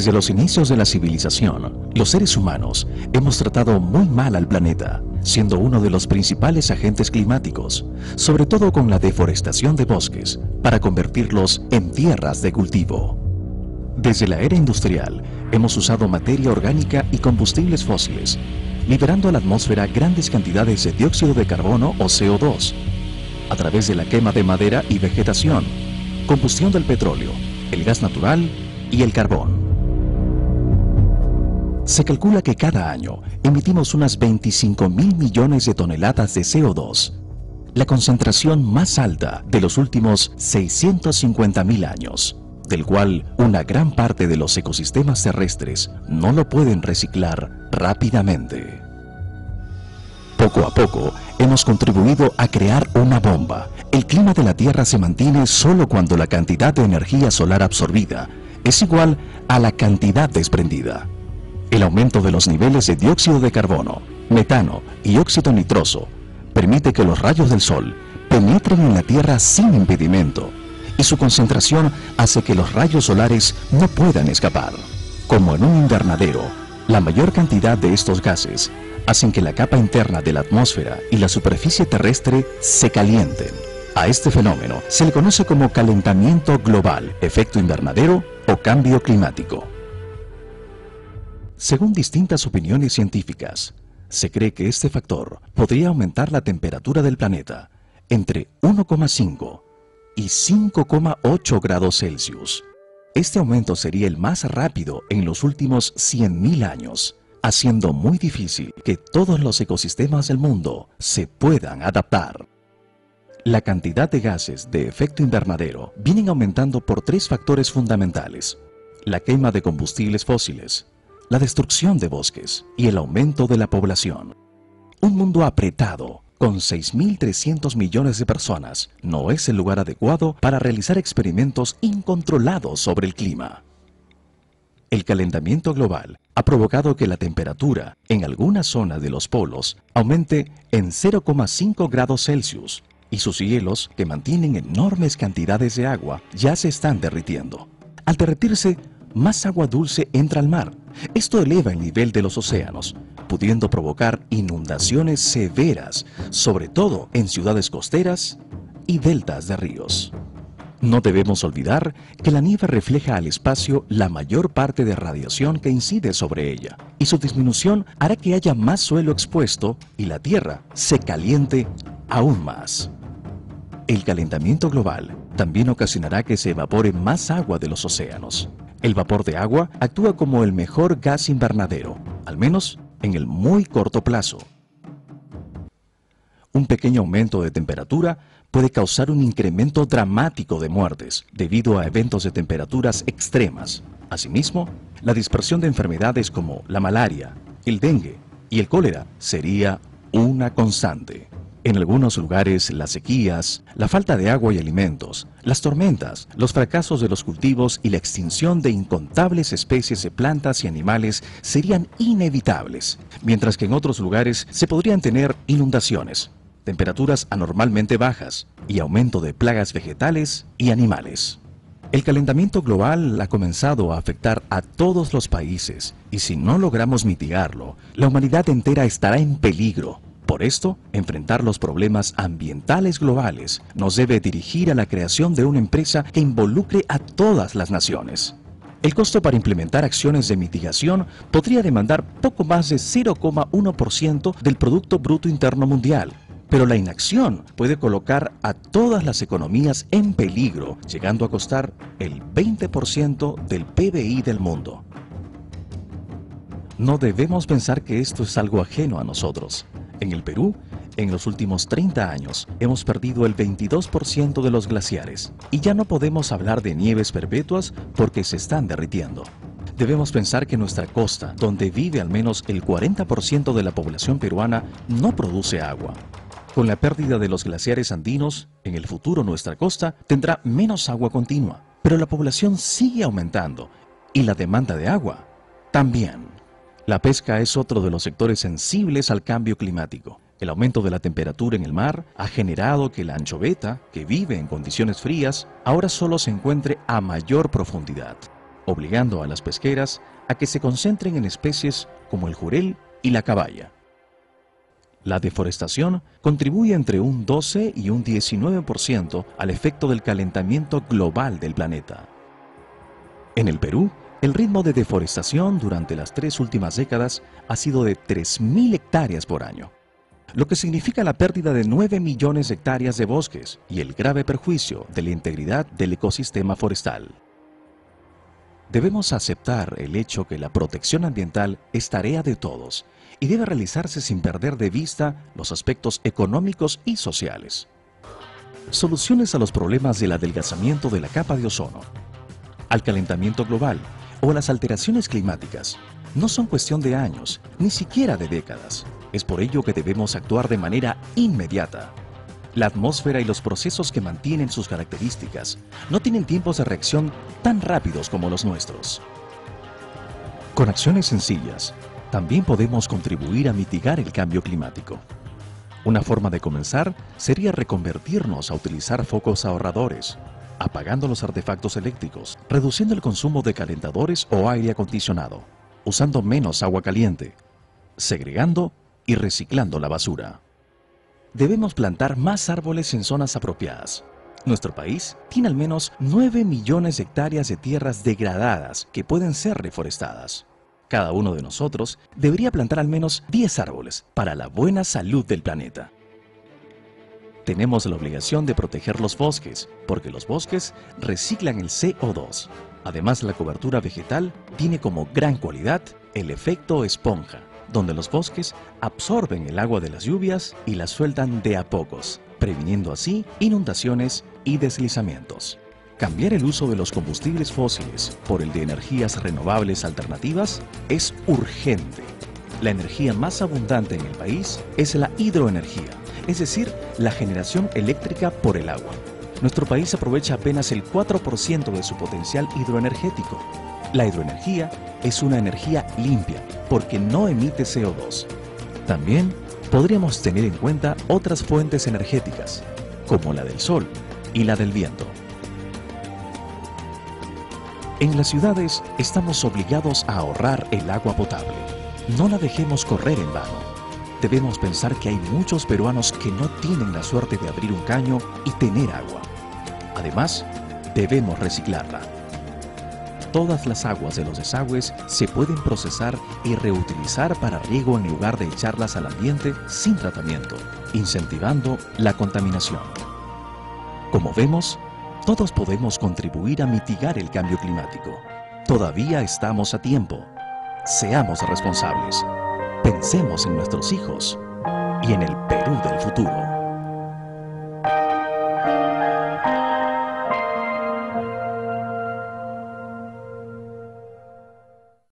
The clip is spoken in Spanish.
Desde los inicios de la civilización, los seres humanos hemos tratado muy mal al planeta, siendo uno de los principales agentes climáticos, sobre todo con la deforestación de bosques, para convertirlos en tierras de cultivo. Desde la era industrial, hemos usado materia orgánica y combustibles fósiles, liberando a la atmósfera grandes cantidades de dióxido de carbono o CO2, a través de la quema de madera y vegetación, combustión del petróleo, el gas natural y el carbón. Se calcula que cada año emitimos unas 25.000 millones de toneladas de CO2, la concentración más alta de los últimos 650.000 años, del cual una gran parte de los ecosistemas terrestres no lo pueden reciclar rápidamente. Poco a poco hemos contribuido a crear una bomba. El clima de la Tierra se mantiene solo cuando la cantidad de energía solar absorbida es igual a la cantidad desprendida. El aumento de los niveles de dióxido de carbono, metano y óxido nitroso permite que los rayos del sol penetren en la Tierra sin impedimento, y su concentración hace que los rayos solares no puedan escapar. Como en un invernadero, la mayor cantidad de estos gases hacen que la capa interna de la atmósfera y la superficie terrestre se calienten. A este fenómeno se le conoce como calentamiento global, efecto invernadero o cambio climático. Según distintas opiniones científicas, se cree que este factor podría aumentar la temperatura del planeta entre 1,5 y 5,8 grados Celsius. Este aumento sería el más rápido en los últimos 100.000 años, haciendo muy difícil que todos los ecosistemas del mundo se puedan adaptar. La cantidad de gases de efecto invernadero vienen aumentando por tres factores fundamentales: la quema de combustibles fósiles, la destrucción de bosques y el aumento de la población. Un mundo apretado, con 6.300 millones de personas, no es el lugar adecuado para realizar experimentos incontrolados sobre el clima. El calentamiento global ha provocado que la temperatura en alguna zona de los polos aumente en 0,5 grados Celsius, y sus hielos, que mantienen enormes cantidades de agua, ya se están derritiendo. Al derretirse, más agua dulce entra al mar. Esto eleva el nivel de los océanos, pudiendo provocar inundaciones severas, sobre todo en ciudades costeras y deltas de ríos. No debemos olvidar que la nieve refleja al espacio la mayor parte de radiación que incide sobre ella, y su disminución hará que haya más suelo expuesto y la Tierra se caliente aún más. El calentamiento global también ocasionará que se evapore más agua de los océanos. El vapor de agua actúa como el mejor gas invernadero, al menos en el muy corto plazo. Un pequeño aumento de temperatura puede causar un incremento dramático de muertes debido a eventos de temperaturas extremas. Asimismo, la dispersión de enfermedades como la malaria, el dengue y el cólera sería una constante. En algunos lugares, las sequías, la falta de agua y alimentos, las tormentas, los fracasos de los cultivos y la extinción de incontables especies de plantas y animales serían inevitables, mientras que en otros lugares se podrían tener inundaciones, temperaturas anormalmente bajas y aumento de plagas vegetales y animales. El calentamiento global ha comenzado a afectar a todos los países, y si no logramos mitigarlo, la humanidad entera estará en peligro. Por esto, enfrentar los problemas ambientales globales nos debe dirigir a la creación de una empresa que involucre a todas las naciones. El costo para implementar acciones de mitigación podría demandar poco más de 0,1% del Producto Bruto Interno Mundial, pero la inacción puede colocar a todas las economías en peligro, llegando a costar el 20% del PBI del mundo. No debemos pensar que esto es algo ajeno a nosotros. En el Perú, en los últimos 30 años, hemos perdido el 22% de los glaciares y ya no podemos hablar de nieves perpetuas porque se están derritiendo. Debemos pensar que nuestra costa, donde vive al menos el 40% de la población peruana, no produce agua. Con la pérdida de los glaciares andinos, en el futuro nuestra costa tendrá menos agua continua, pero la población sigue aumentando y la demanda de agua también. La pesca es otro de los sectores sensibles al cambio climático. El aumento de la temperatura en el mar ha generado que la anchoveta, que vive en condiciones frías, ahora solo se encuentre a mayor profundidad. obligando a las pesqueras a que se concentren en especies como el jurel y la caballa. La deforestación contribuye entre un 12 y un 19% al efecto del calentamiento global del planeta. En el Perú, el ritmo de deforestación durante las 3 últimas décadas ha sido de 3.000 hectáreas por año, lo que significa la pérdida de 9 millones de hectáreas de bosques y el grave perjuicio de la integridad del ecosistema forestal. Debemos aceptar el hecho que la protección ambiental es tarea de todos y debe realizarse sin perder de vista los aspectos económicos y sociales. Soluciones a los problemas del adelgazamiento de la capa de ozono, al calentamiento global o a las alteraciones climáticas no son cuestión de años, ni siquiera de décadas. Es por ello que debemos actuar de manera inmediata. La atmósfera y los procesos que mantienen sus características no tienen tiempos de reacción tan rápidos como los nuestros. Con acciones sencillas, también podemos contribuir a mitigar el cambio climático. Una forma de comenzar sería reconvertirnos a utilizar focos ahorradores, apagando los artefactos eléctricos, reduciendo el consumo de calentadores o aire acondicionado, usando menos agua caliente, segregando y reciclando la basura. Debemos plantar más árboles en zonas apropiadas. Nuestro país tiene al menos 9 millones de hectáreas de tierras degradadas que pueden ser reforestadas. Cada uno de nosotros debería plantar al menos 10 árboles para la buena salud del planeta. Tenemos la obligación de proteger los bosques, porque los bosques reciclan el CO2. Además, la cobertura vegetal tiene como gran cualidad el efecto esponja, donde los bosques absorben el agua de las lluvias y la sueltan de a pocos, previniendo así inundaciones y deslizamientos. Cambiar el uso de los combustibles fósiles por el de energías renovables alternativas es urgente. La energía más abundante en el país es la hidroenergía, es decir, la generación eléctrica por el agua. Nuestro país aprovecha apenas el 4% de su potencial hidroenergético. La hidroenergía es una energía limpia porque no emite CO2. También podríamos tener en cuenta otras fuentes energéticas, como la del sol y la del viento. En las ciudades estamos obligados a ahorrar el agua potable. No la dejemos correr en vano. Debemos pensar que hay muchos peruanos que no tienen la suerte de abrir un caño y tener agua. Además, debemos reciclarla. Todas las aguas de los desagües se pueden procesar y reutilizar para riego en lugar de echarlas al ambiente sin tratamiento, incentivando la contaminación. Como vemos, todos podemos contribuir a mitigar el cambio climático. Todavía estamos a tiempo. Seamos responsables. Pensemos en nuestros hijos y en el Perú del futuro.